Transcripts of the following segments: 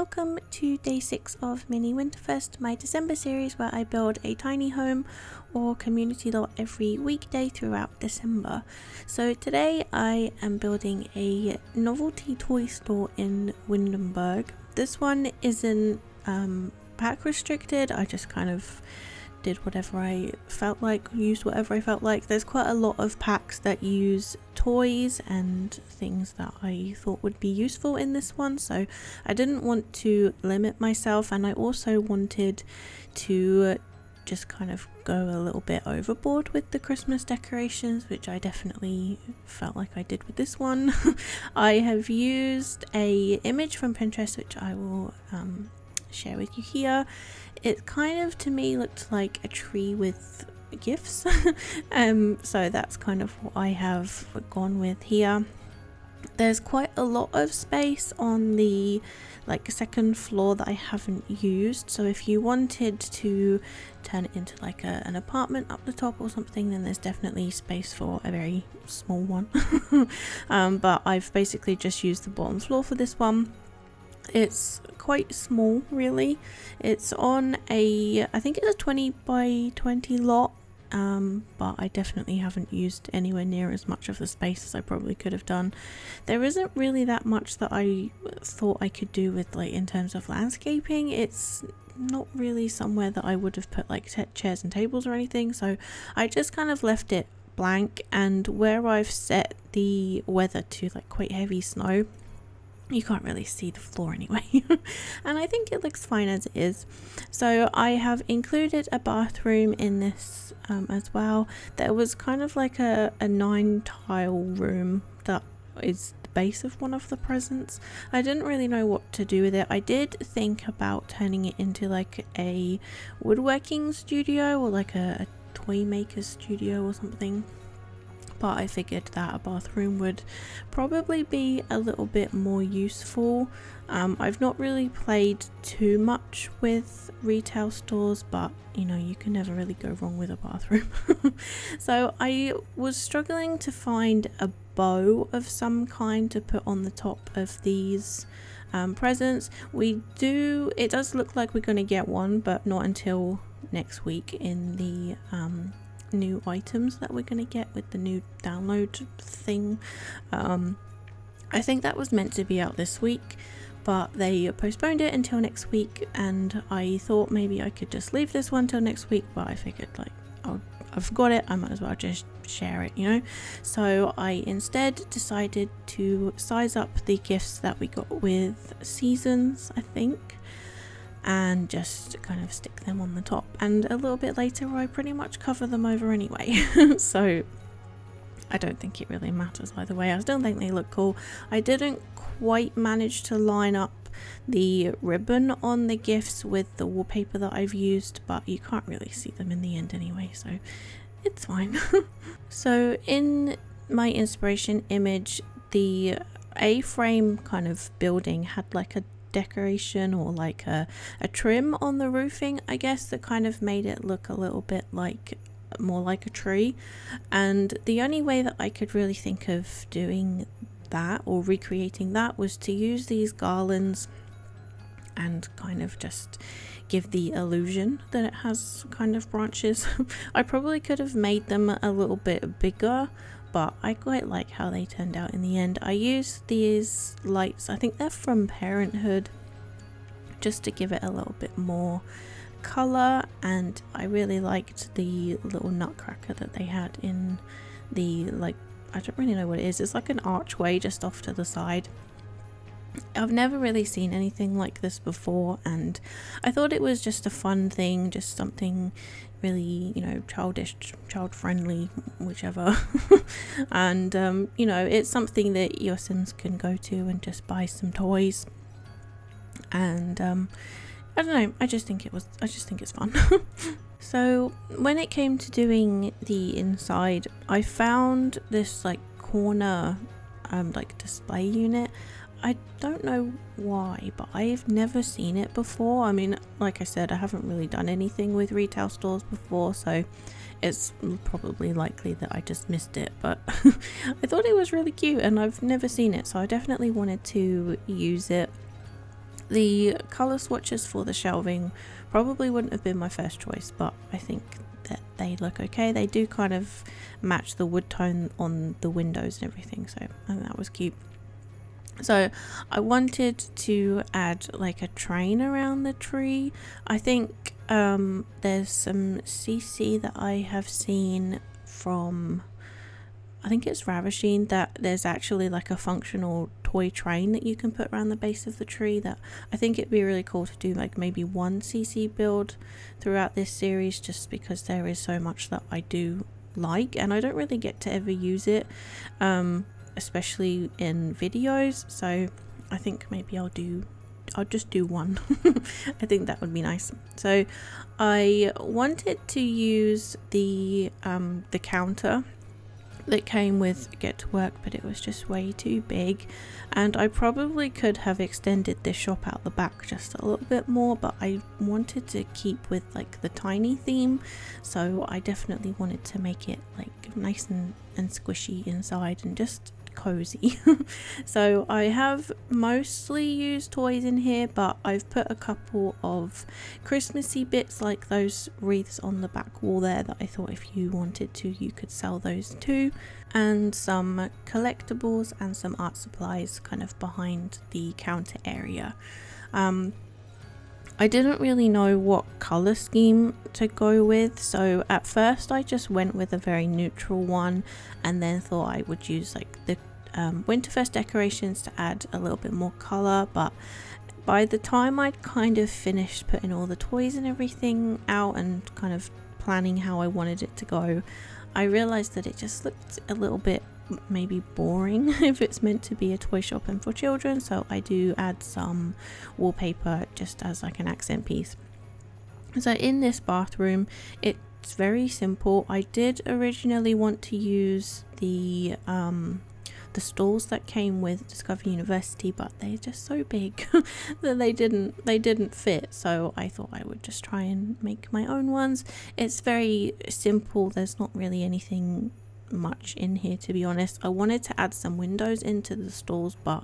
welcome to day 6 of Mini Winterfest, my December series where I build a tiny home or community lot every weekday throughout December. So today I am building a novelty toy store in Windenburg. This one isn't pack restricted, I just kind of did whatever I felt like, used whatever I felt like. There's quite a lot of packs that use toys and things that I thought would be useful in this one, so I didn't want to limit myself, and I also wanted to just kind of go a little bit overboard with the Christmas decorations, which I definitely felt like I did with this one. I have used a image from Pinterest which I will share with you here. It kind of to me looked like a tree with gifts. So that's kind of what I have gone with here. There's quite a lot of space on the second floor that I haven't used, so if you wanted to turn it into like an apartment up the top or something, then there's definitely space for a very small one. But I've basically just used the bottom floor for this one. It's quite small, really. It's on I think it's a 20 by 20 lot, but I definitely haven't used anywhere near as much of the space as I probably could have done. There isn't really that much that I thought I could do with in terms of landscaping. It's not really somewhere that I would have put chairs and tables or anything, so I just kind of left it blank. And where I've set the weather to quite heavy snow, you can't really see the floor anyway. And I think it looks fine as it is. So I have included a bathroom in this as well. There was kind of like a 9 tile room that is the base of one of the presents. I didn't really know what to do with it. I did think about turning it into a woodworking studio or a toy maker studio or something, but I figured that a bathroom would probably be a little bit more useful. I've not really played too much with retail stores, but you can never really go wrong with a bathroom. So I was struggling to find a bow of some kind to put on the top of these presents. It does look like we're going to get one, but not until next week in the new items that we're going to get with the new download thing. I think that was meant to be out this week, but they postponed it until next week, and I thought maybe I could just leave this one till next week, but I figured I've got it, I might as well just share it, So I instead decided to size up the gifts that we got with seasons, I think, and just kind of stick them on the top, and a little bit later I pretty much cover them over anyway. So I don't think it really matters either way. I still think they look cool. I didn't quite manage to line up the ribbon on the gifts with the wallpaper that I've used, but you can't really see them in the end anyway, so it's fine. So in my inspiration image, the A-frame kind of building had a decoration or a trim on the roofing, I guess, that kind of made it look a little bit more like a tree. And the only way that I could really think of doing that or recreating that was to use these garlands and kind of just give the illusion that it has kind of branches. I probably could have made them a little bit bigger, but I quite like how they turned out in the end. I used these lights, I think they're from Parenthood, just to give it a little bit more colour, and I really liked the little nutcracker that they had in the I don't really know what it is. It's like an archway just off to the side. I've never really seen anything like this before, and I thought it was just a fun thing, just something really childish, child friendly, whichever. And it's something that your Sims can go to and just buy some toys, and I don't know, I just think it's fun. So when it came to doing the inside, I found this corner display unit. I don't know why, but I've never seen it before. I mean, like I said, I haven't really done anything with retail stores before, so it's probably likely that I just missed it, but I thought it was really cute and I've never seen it, so I definitely wanted to use it. The color swatches for the shelving probably wouldn't have been my first choice, but I think that they look okay. They do kind of match the wood tone on the windows and everything, so I think that was cute. So I wanted to add like a train around the tree. I think there's some CC that I have seen from, I think it's Ravishing, that there's actually like a functional toy train that you can put around the base of the tree. That I think it'd be really cool to do like maybe one CC build throughout this series, just because there is so much that I do like and I don't really get to ever use it, especially in videos. So I think maybe I'll just do one. I think that would be nice. So I wanted to use the counter that came with Get to Work, but it was just way too big, and I probably could have extended this shop out the back just a little bit more, but I wanted to keep with like the tiny theme, so I definitely wanted to make it like nice and squishy inside and just cozy. So I have mostly used toys in here, but I've put a couple of Christmassy bits like those wreaths on the back wall there that I thought if you wanted to you could sell those too, and some collectibles and some art supplies kind of behind the counter area. I didn't really know what color scheme to go with, so at first I just went with a very neutral one and then thought I would use like the Winterfest decorations to add a little bit more color, but by the time I'd kind of finished putting all the toys and everything out and kind of planning how I wanted it to go, I realized that it just looked a little bit maybe boring if it's meant to be a toy shop and for children, so I do add some wallpaper just as like an accent piece. So in this bathroom, it's very simple. I did originally want to use the stalls that came with Discover University, but they're just so big that they didn't fit, so I thought I would just try and make my own ones. It's very simple, there's not really anything much in here, to be honest. I wanted to add some windows into the stalls, but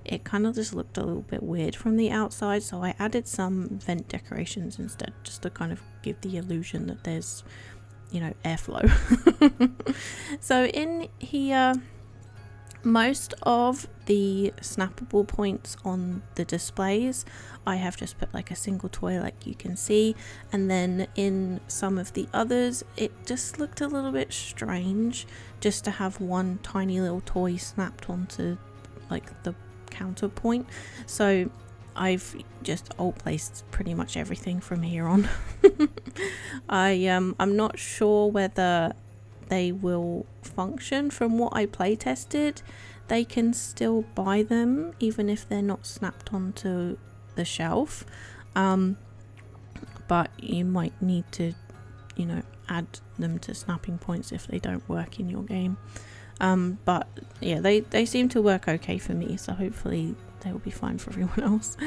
it kind of just looked a little bit weird from the outside, so I added some vent decorations instead, just to kind of give the illusion that there's, you know, airflow. So in here, most of the snappable points on the displays I have just put like a single toy, like you can see, and then in some of the others it just looked a little bit strange just to have one tiny little toy snapped onto like the counterpoint, so I've just alt placed pretty much everything from here on. I'm not sure whether they will function. From what I play tested, they can still buy them even if they're not snapped onto the shelf, but you might need to, you know, add them to snapping points if they don't work in your game. But yeah, they seem to work okay for me, so hopefully they will be fine for everyone else.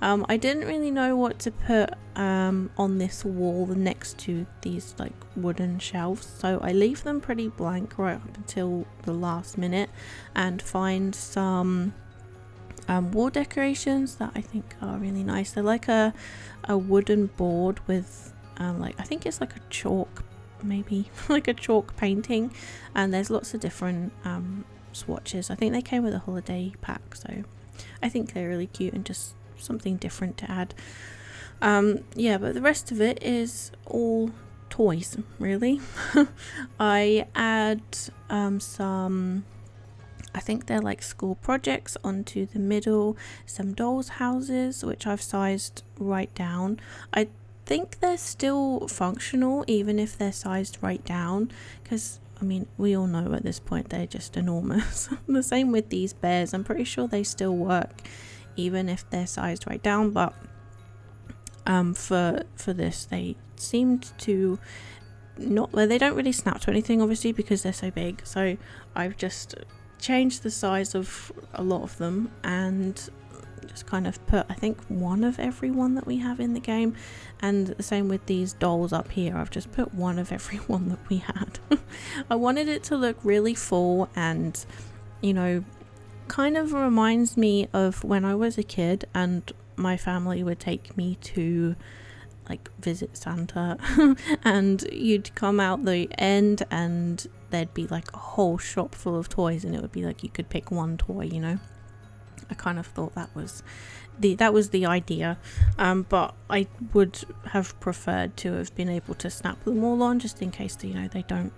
I didn't really know what to put on this wall next to these like wooden shelves, so I leave them pretty blank right up until the last minute and find some wall decorations that I think are really nice. They're like a wooden board with like, I think it's like a chalk, maybe like a chalk painting, and there's lots of different swatches. I think they came with a holiday pack, so I think they're really cute and just something different to add. Yeah, but the rest of it is all toys, really. I add some, I think they're like school projects onto the middle, some dolls' houses which I've sized right down. I think they're still functional even if they're sized right down, because I mean, we all know at this point they're just enormous. The same with these bears. I'm pretty sure they still work even if they're sized right down, but for this they seemed to not, well, they don't really snap to anything obviously because they're so big, so I've just changed the size of a lot of them and just kind of put, I think, one of every one that we have in the game. And the same with these dolls up here, I've just put one of every one that we had. I wanted it to look really full and, you know, kind of reminds me of when I was a kid and my family would take me to like visit Santa and you'd come out the end and there'd be like a whole shop full of toys, and it would be like you could pick one toy, you know. I kind of thought that was the idea, but I would have preferred to have been able to snap them all on, just in case, you know, they don't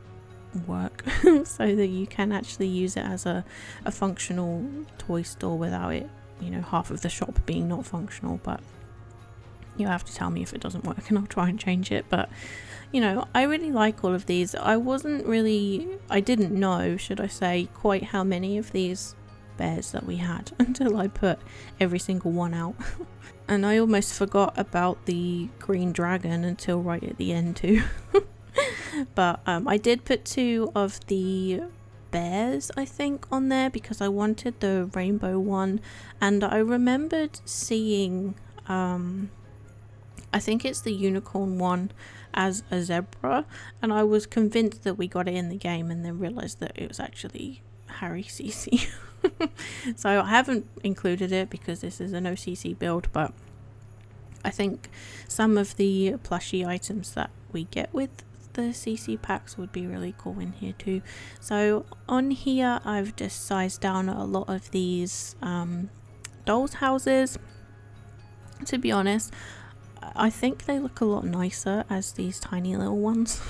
work so that you can actually use it as a functional toy store without it, you know, half of the shop being not functional. But you'll have to tell me if it doesn't work and I'll try and change it. But you know, I really like all of these. I didn't know, should I say, quite how many of these bears that we had until I put every single one out. And I almost forgot about the green dragon until right at the end too. But I did put 2 of the bears, I think, on there because I wanted the rainbow one, and I remembered seeing I think it's the unicorn one as a zebra, and I was convinced that we got it in the game and then realized that it was actually Harry CC. So I haven't included it because this is an OCC build, but I think some of the plushie items that we get with the CC packs would be really cool in here too. So on here I've just sized down a lot of these dolls houses. To be honest, I think they look a lot nicer as these tiny little ones.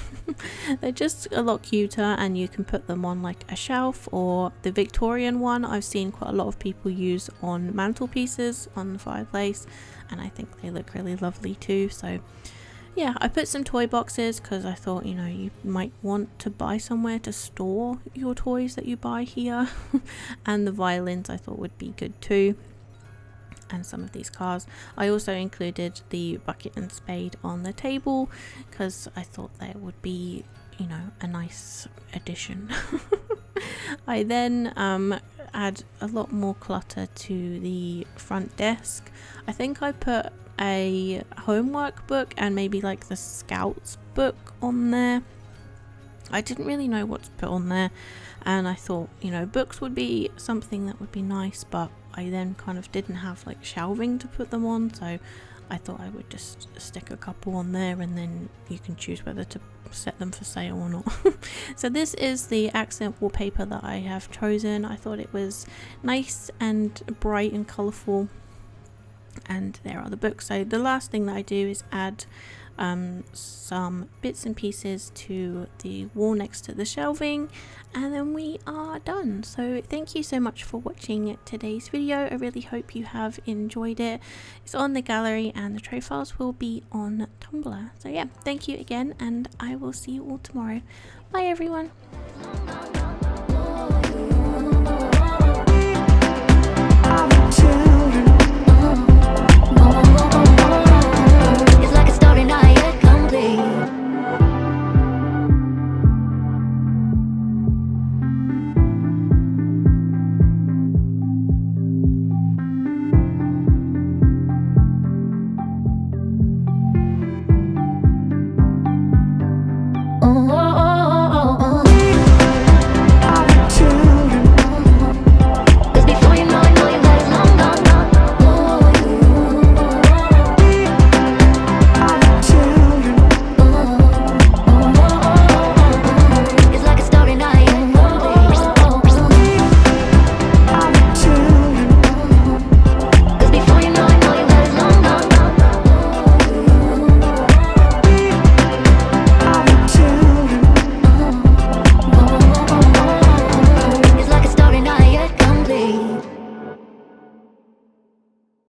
They're just a lot cuter, and you can put them on like a shelf, or the Victorian one I've seen quite a lot of people use on mantelpieces on the fireplace, and I think they look really lovely too. So yeah, I put some toy boxes because I thought, you know, you might want to buy somewhere to store your toys that you buy here. And the violins I thought would be good too, and some of these cars. I also included the bucket and spade on the table because I thought that would be, you know, a nice addition. I then add a lot more clutter to the front desk. I think I put a homework book and maybe like the scouts book on there. I didn't really know what to put on there, and I thought, you know, books would be something that would be nice, but I then kind of didn't have like shelving to put them on, so I thought I would just stick a couple on there and then you can choose whether to set them for sale or not. So this is the accent wallpaper that I have chosen. I thought it was nice and bright and colourful, and there are the books. So the last thing that I do is add some bits and pieces to the wall next to the shelving, and then we are done. So thank you so much for watching today's video. I really hope you have enjoyed it. It's on the gallery and the tray files will be on Tumblr. So yeah, thank you again, and I will see you all tomorrow. Bye everyone.